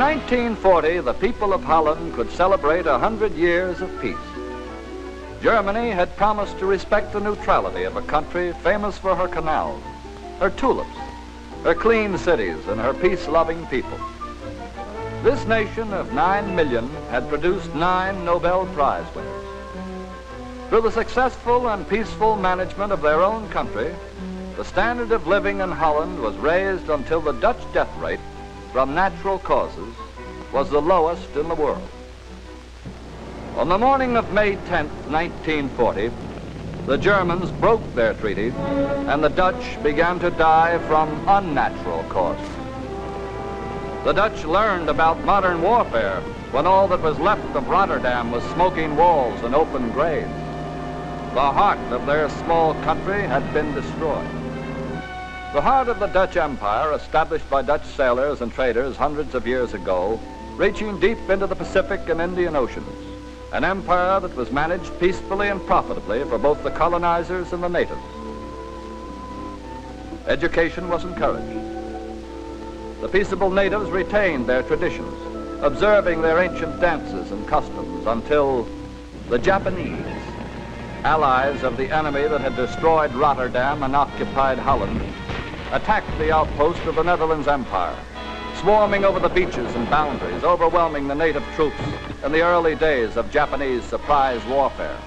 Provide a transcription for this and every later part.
1940, the people of Holland could celebrate 100 years of peace. Germany had promised to respect the neutrality of a country famous for her canals, her tulips, her clean cities, and her peace-loving people. This nation of 9 million had produced 9 Nobel Prize winners. Through the successful and peaceful management of their own country, the standard of living in Holland was raised until the Dutch death rate from natural causes was the lowest in the world. On the morning of May 10, 1940, the Germans broke their treaty and the Dutch began to die from unnatural causes. The Dutch learned about modern warfare when all that was left of Rotterdam was smoking walls and open graves. The heart of their small country had been destroyed. The heart of the Dutch Empire, established by Dutch sailors and traders hundreds of years ago, reaching deep into the Pacific and Indian Oceans, an empire that was managed peacefully and profitably for both the colonizers and the natives. Education was encouraged. The peaceable natives retained their traditions, observing their ancient dances and customs until the Japanese, allies of the enemy that had destroyed Rotterdam and occupied Holland, attacked the outpost of the Netherlands Empire, swarming over the beaches and boundaries, overwhelming the native troops in the early days of Japanese surprise warfare.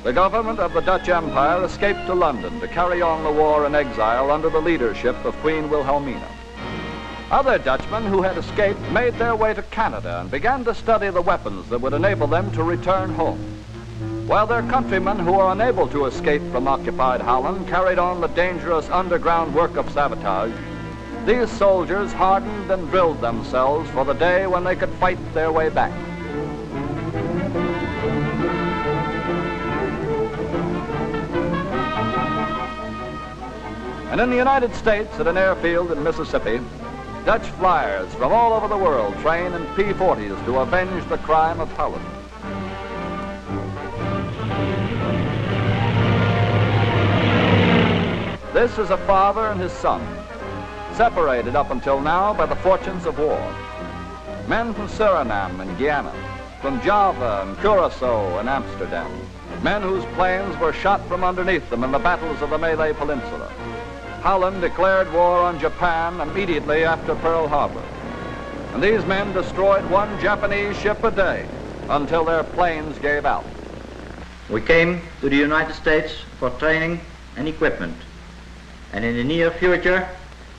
The government of the Dutch Empire escaped to London to carry on the war in exile under the leadership of Queen Wilhelmina. Other Dutchmen who had escaped made their way to Canada and began to study the weapons that would enable them to return home, while their countrymen who were unable to escape from occupied Holland carried on the dangerous underground work of sabotage. These soldiers hardened and drilled themselves for the day when they could fight their way back. And in the United States, at an airfield in Mississippi, Dutch flyers from all over the world train in P-40s to avenge the crime of Holland. This is a father and his son, separated up until now by the fortunes of war. Men from Suriname and Guyana, from Java and Curacao and Amsterdam, men whose planes were shot from underneath them in the battles of the Malay Peninsula. Holland declared war on Japan immediately after Pearl Harbor, and these men destroyed one Japanese ship a day until their planes gave out. We came to the United States for training and equipment, and in the near future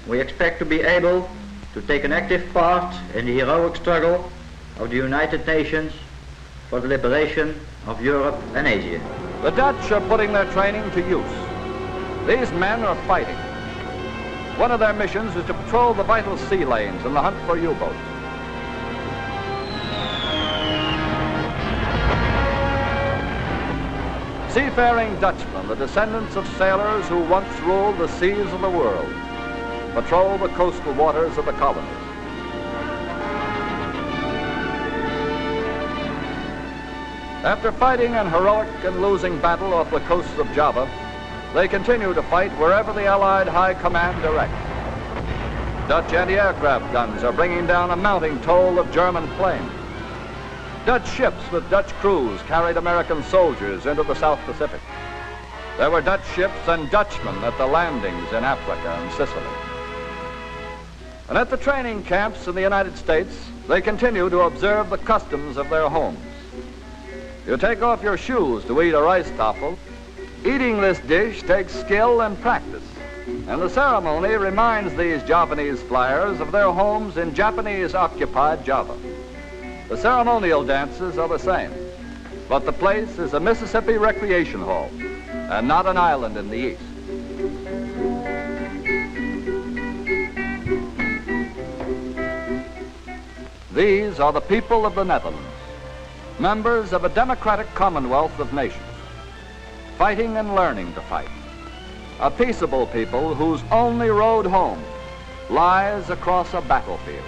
we expect to be able to take an active part in the heroic struggle of the United Nations for the liberation of Europe and Asia. The Dutch are putting their training to use. These men are fighting. One of their missions is to patrol the vital sea lanes in the hunt for U-boats. Seafaring Dutchmen, the descendants of sailors who once ruled the seas of the world, patrol the coastal waters of the colonies. After fighting an heroic and losing battle off the coasts of Java, they continue to fight wherever the Allied High Command directs. Dutch anti-aircraft guns are bringing down a mounting toll of German planes. Dutch ships with Dutch crews carried American soldiers into the South Pacific. There were Dutch ships and Dutchmen at the landings in Africa and Sicily. And at the training camps in the United States, they continue to observe the customs of their homes. You take off your shoes to eat a rice tafel. Eating this dish takes skill and practice, and the ceremony reminds these Javanese flyers of their homes in Japanese-occupied Java. The ceremonial dances are the same, but the place is a Mississippi recreation hall and not an island in the east. These are the people of the Netherlands, members of a democratic commonwealth of nations, fighting and learning to fight. A peaceable people whose only road home lies across a battlefield.